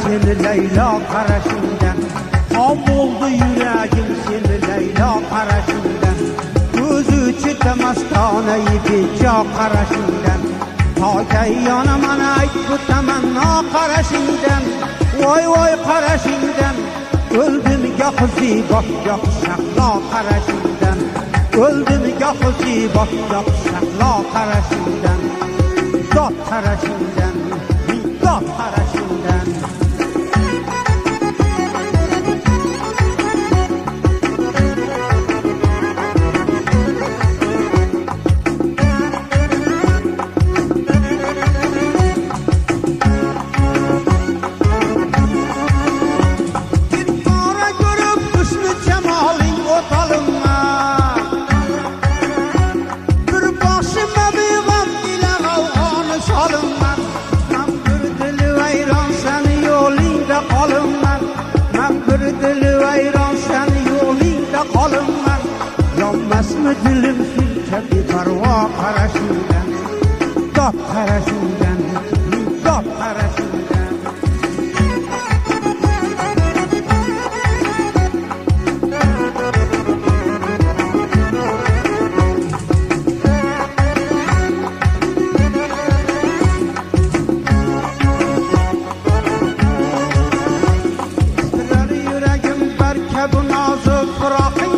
Seni Leyla karasından, ham oldu yüreğim seni Leyla karasından. Gözü çıkmastane beca karasından, ta ki yanıma ait bu temenna karasından. Vay vay karasından, öldüm yakısı bak yakışakla karasından. Öldüm yakısı bak yakışakla karasından. Zat karasından, zat karasından. Yanmasmı dilim silke bir parva karasından, dap karasından, dap karasından. İstirar yüreğim berke bu nazı bırakın.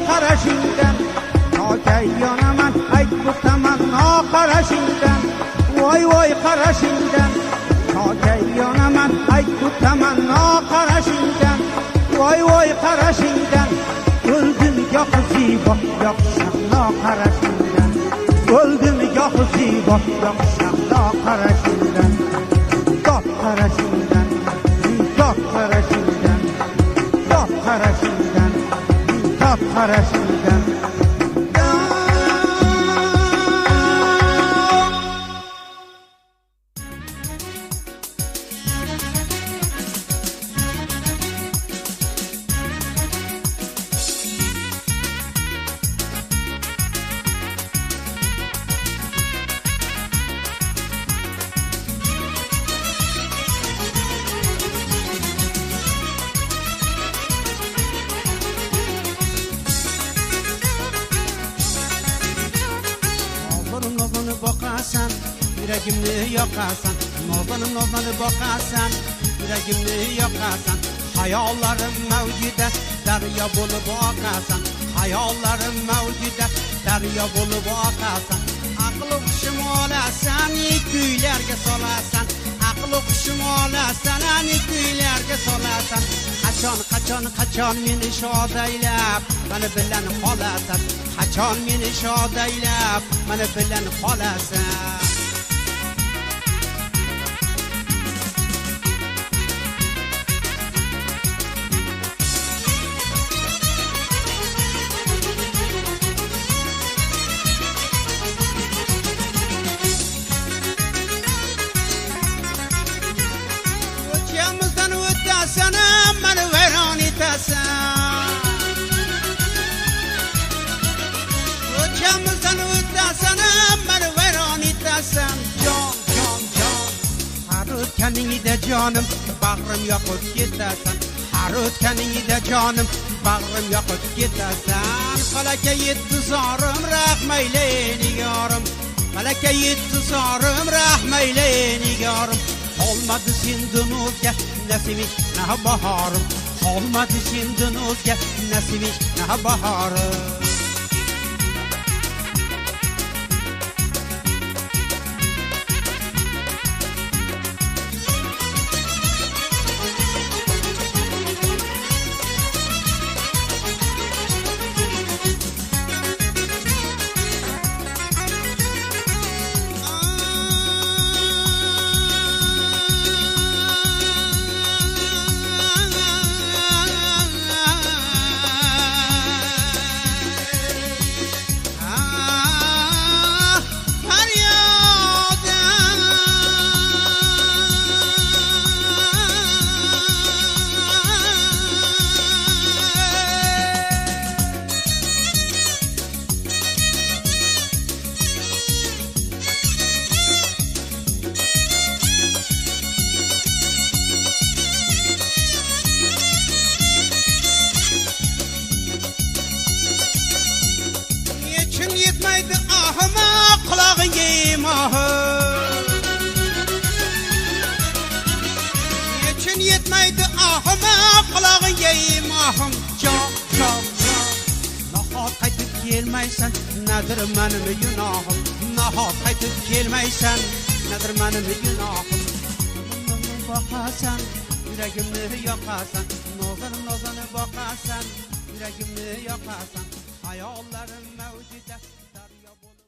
Karasından, ta ki yanıma ait bu temenna karasından. Vay vay karasından, ta ki yanıma ait bu temenna karasından. Vay vay karasından, öldüm yakısı bak yakışakla karasından. Öldüm yakısı bak yakışakla karasından. Dap karasından, dap karasından, dap karasından, dap karasından. Bakasan, yüreğimni yakasan. Nazlanıp bakasan, yüreğimni yakasan. Hayallarım mevcude, derya bulup akasan. Hayallarım mevcude, derya bulup akasan. Aklı kuşum olasan, kuylarga solasan. Aklı kuşum olasan, kuylarga solasan. Qachon meni shod aylab, meni bilan qolasan. Qachon meni shod aylab, meni bilan qolasan. O'tganimizdan o'tasan, meni vayron etasan. O'tganimizdan o'tasan, meni vayron etasan. Jon. Har o'tganingda jonim, bag'rim yoqib ketasan. Har o'tganingda jonim, bag'rim yoqib ketasan. Falakka yetdi zorim, rahmayli nigorim. Falakka yetdi zorim, rahmayli nigorim. Olmadı senden o'zga nasibing na bahorim. Olmadı senden o'zga nasibing na bahorim. qulog'ing yeymohim nechun yetmaydi ohima qulog'ing yeymohim jon nahot qaytib kelmaysan nadir menim gunohim nahot qaytib kelmaysan nadir menim gunohim boqasan yuragimni yoqasan nozan boqasan yuragimni yoqasan hayollarim mavjuda daryo bo'lib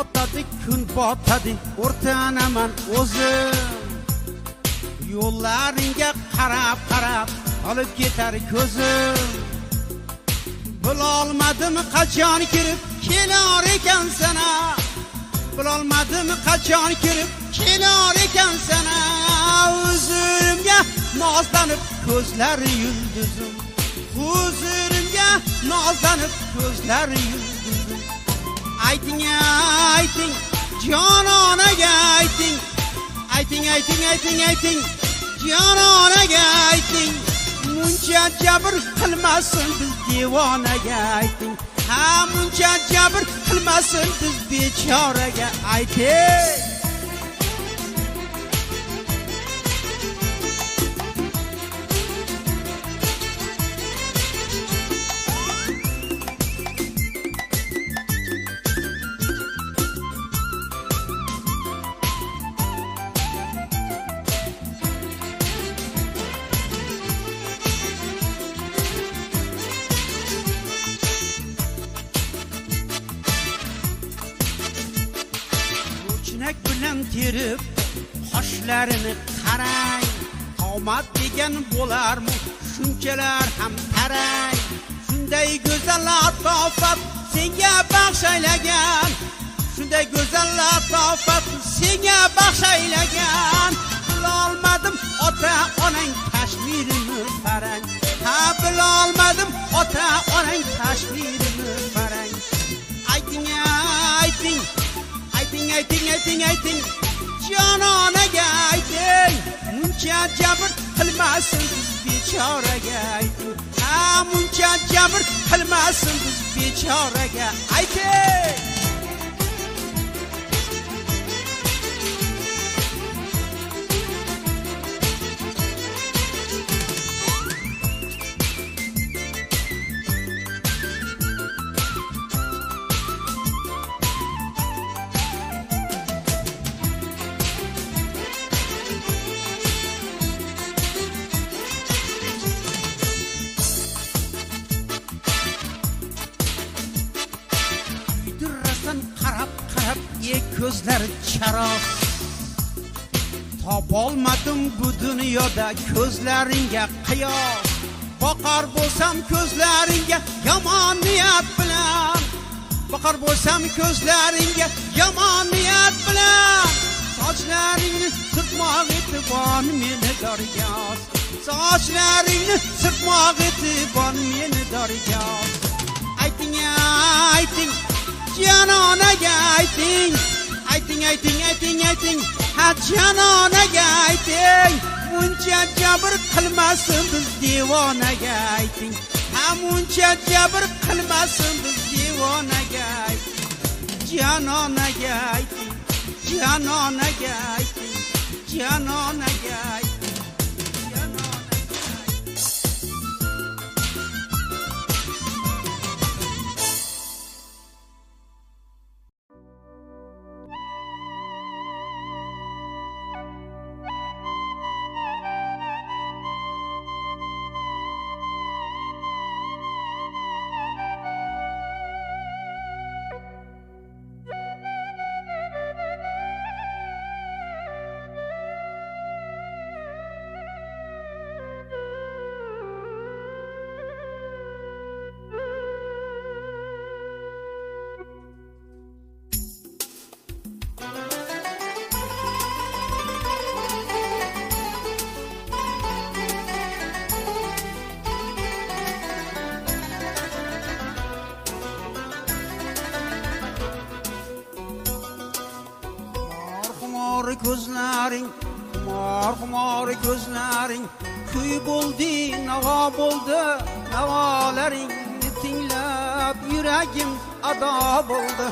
otadi kun botadi o'rtanaman o'zim yo'llaringga qarab olib ketar ko'zim bilolmadim qachon kirib kelar ekan sana bilolmadim qachon kirib kelar ekan sana huzurimga nozlanib ko'zlari yulduzim huzurimga nozlanib ko'zlari yulduzim ayting jononaga ayting jononaga ayting muncha jabr qilmasin biz devonaga ayting ha muncha jabr qilmasin biz bechoraga ayting bilan terib qoshlarini qarang qomat degan bo'larmi shunchalar ham tarang shunday go'zal latofat senga baxshaylagan shunday go'zal latofat senga baxshaylagan bilolmadim ota onang tashvirini farang ha bilolmadim ota onang tashvirini farang ayting jononaga ayting muncha jabr qilmasin biz bechoraga ayting ha muncha jabr qilmasin biz bechoraga ayting qarab ko'zlari charoq topolmadim bu dunyoda ko'zlaringga qiyos boqar bo'lsam ko'zlaringga yomon niyat bilan boqar bo'lsam ko'zlaringga yomon niyat bilan sochlaringni sirtmoq etib on meni dorgos sochlaringni sirtmoq etib on meni dorgos ayting jononaga ayting ha jononaga ayting muncha jabr qilmasin biz devonaga ayting ha muncha jabr qilmasin biz devonaga ayting jononaga ayting jononaga ayting jononaga ayting ko'zlaring, xumor ko'zlaring, kuy bo'ldi, navo bo'ldi, navolaringni tinglab yuragim ado bo'ldi.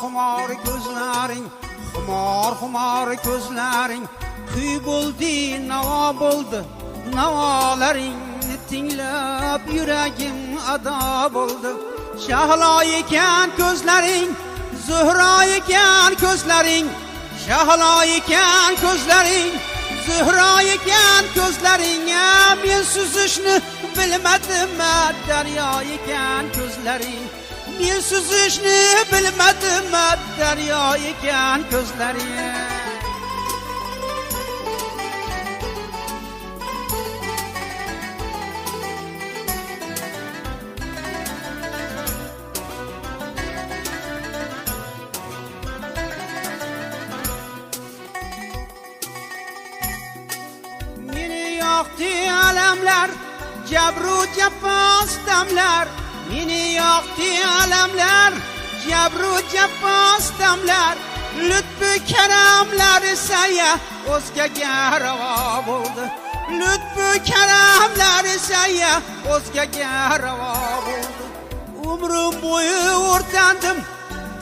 Xumor ko'zlaring, xumor ko'zlaring, kuy bo'ldi, navo bo'ldi, navolaringni tinglab yuragim ado bo'ldi. Shahlo ekan ko'zlaring, Zuhro ekan ko'zlaring, Shahlo ekan ko'zlaring, Zuhro ekan ko'zlaring, men suzishni bilmadim, daryo ekan ko'zlaring, men suzishni bilmadim, daryo ekan ko'zlaring. Yoqdi alamlar, jabru jafoz damlar, meni yoqdi alamlar, jabru jafoz damlar, lutfi karamlar saya o'zgaga ravo bo'ldi, lutfi karamlar saya o'zgaga ravo bo'ldi. Umrim bo'yi o'rtandim,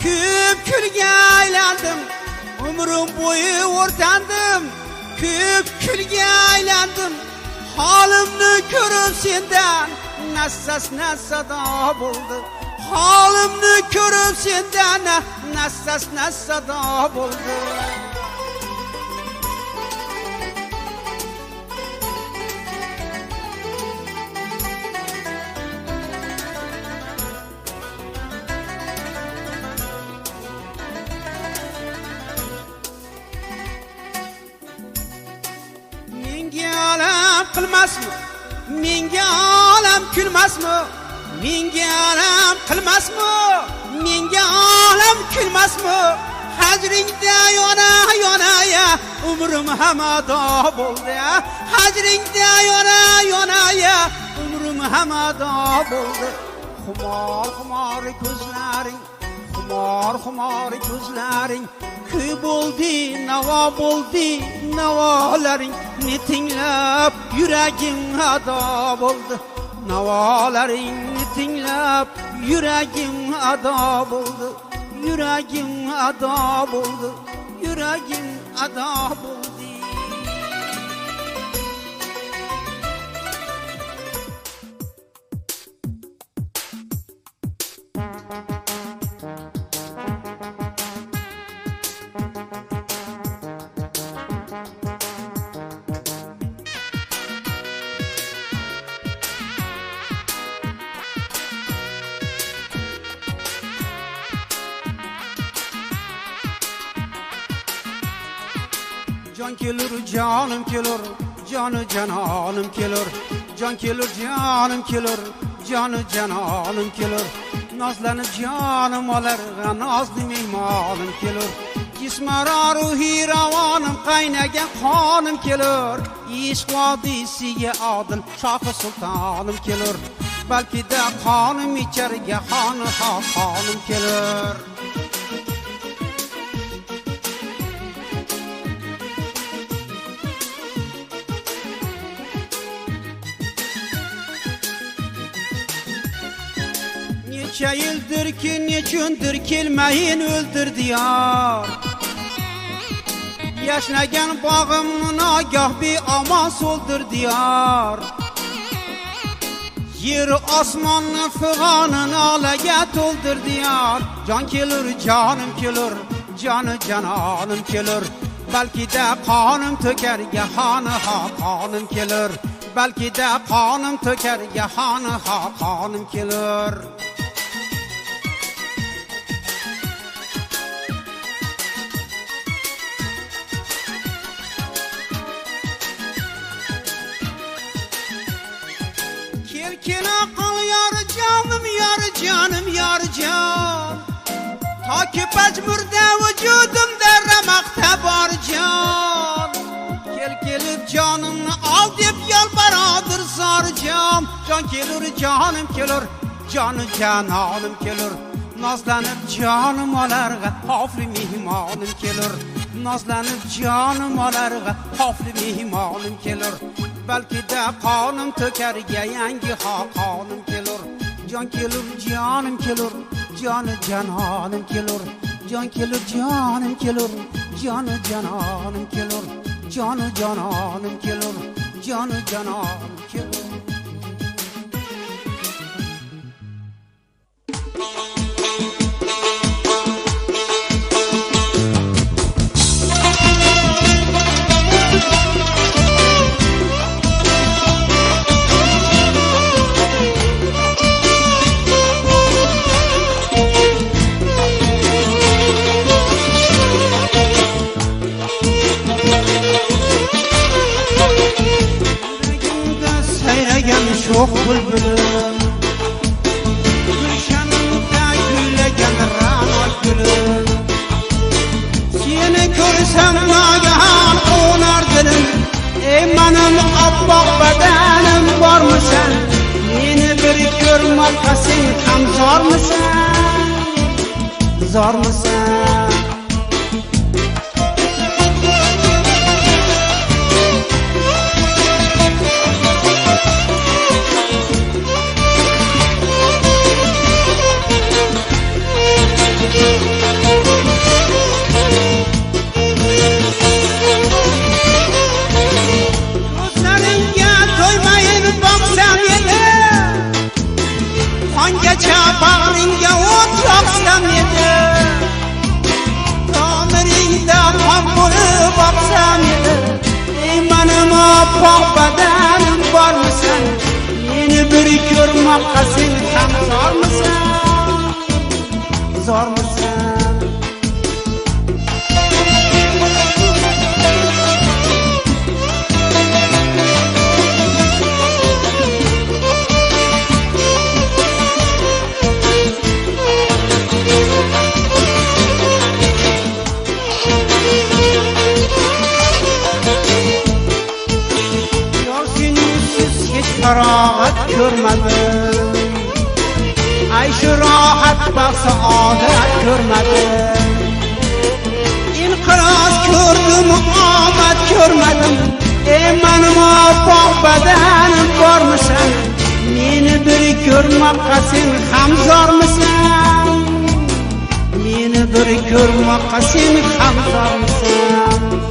ko'p kulga aylandim, umrim bo'yi o'rtandim, ko'p kulga aylandim. Holimni ko'rib sendan nassasna sado bo'ldi, holimni ko'rib sendan nassasna sado bo'ldi. Qilmasmi? Menga olam kulmasmi? Menga olam qilmasmi? Menga olam kulmasmi? Hajringda yona umrim hamado bo'ldi. Hajringda yona umrim hamado bo'ldi. Xumor ko'zlaring, xumor ko'zlaring, kuy bo'ldi, navo bo'ldi, navolaring ni tinglab yuragim ado bo'ldi, navolaringni tinglab yuragim ado bo'ldi, yuragim ado bo'ldi, yuragim ado bo'ldi. Can kelur, canım kelur, canı cananım kelur, can kelur, canım kelur, canı cananım kelur. Nazlanıp canım alır, nazlı mehmanım kelur. Cismara ruhi ravanım, kaynagan kanım kelur. İşk vadisiye adıl, Şahı Sultanım kelur. Belki de kanım içerge, hanı hakanım kelur. Neçe yıldır ki, nechundir kelmeyin öldür diyar. Yaşnagan bağım nagah bir aman soldur diyar. Yer osmonni fig'onin olaga to'ldir diyar. Can kelur, canım kelur, canı canonim kelur. Belki de qonum to'kar, gahoni haqqonim kelur. Belki de qonum to'kar, gahoni haqqonim kelur. Kela qol yor canım, yor canım, yor can. Ta ki pajmurda vujudimda ramoqda bor can. Kelib canımni al deb yolbaradir zor can. Can kelur, canım kelur, canı canonim kelur. Nazlanib canım olarga xofli mehmonim kelur. Nazlanıp canım olarga haflı mehmonim kelur. Belki de kanım tökerge yangi hakanım kelur. Can kelur canım kelur, canı cananım kelur. Can kelur canım kelur, canı cananım kelur. Canı cananım kelur, canı cananım kelur. Çok bülbülüm Gülşenimde güleyen rahat gülüm Seni görsem nagahan onar dilim Ey benim abbaq bedenim var mı sen? Beni bir görmekte sen hem zor musun? Zor musun? Bağrınga ot yoksam edi Tamiringda qamquri boqsam edi Ey benim abbaq bedenim var mı sen? Meni bir ko'rmoqqa sen ham zor musan? Zor musan? Rahat görmedim Ay şu rahat bak saadet görmedim İnqiraz gördüm amet görmedim Ey benim abbaq bedenim var mı sen? Meni bir görmekte sen hem zor musun? Meni bir görmekte sen hem zor musun?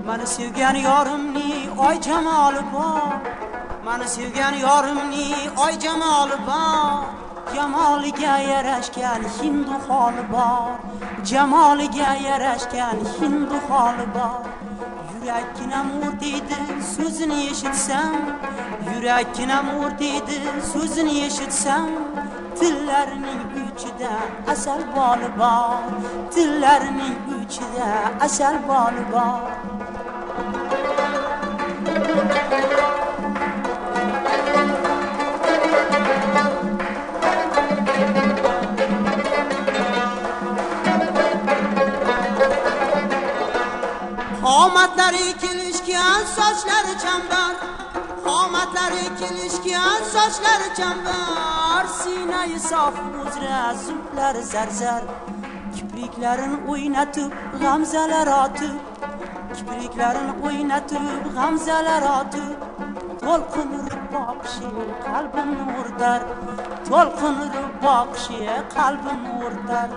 Mani sevgan yorimni oy jamoli bor Mani sevgan yorimni oy jamoli bor Jamoliga yarashgan hindu holi bor Jamoliga yarashgan hindu holi bor Yurakkinam o'rdiydi so'zini eshitsam Yurakkinam o'rdiydi so'zini eshitsam Tillarining uchida asal boli bor Tillarining uchida asal boli bor Qomatlari kelishgan sochlari chambar Qomatlari kelishgan sochlari chambar Sinai sof uzra zulflari zarzar Kipriklarini o'ynatib g'amzalar otib Kipriklarini o'ynatib g'amzalar otib To'lqin urib boqishi qalbimni o'rtar To'lqin urib boqishi qalbimni o'rtar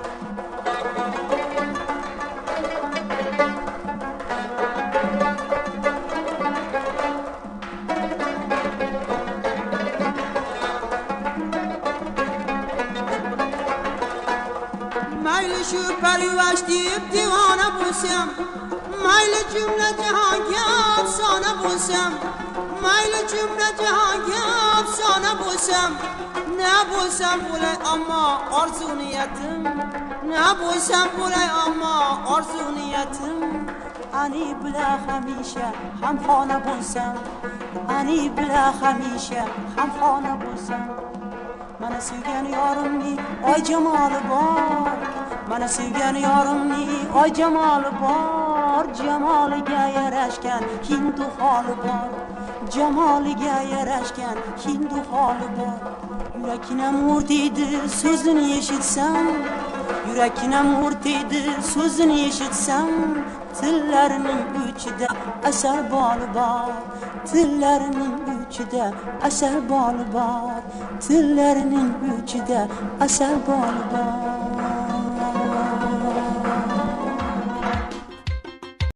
Mayli shu parvash deb divona bo'lsam mayli jumla jahonga afsona bo'lsam, mayli jumla jahonga afsona bo'lsam, ne bo'lsam bo'lay ammo orzu niyatim, ne bo'lsam bo'lay ammo orzu niyatim, ani bilan hamisha hamxona bo'lsam, ani bilan hamisha hamxona bo'lsam. Mana sevgan yorimning oy jamoli bor, mana sevgan yorimning oy jamoli bor, jamoliga yarashgan hindu holi bor, jamoliga yarashgan hindu holi bor. Yurakina murtiydi so'zini eshitsam, yurakina murtiydi so'zini eshitsam, tillarining uchida asar boli bor, tillarining uchida asar boli bor, tillarining uchida asar boli bor.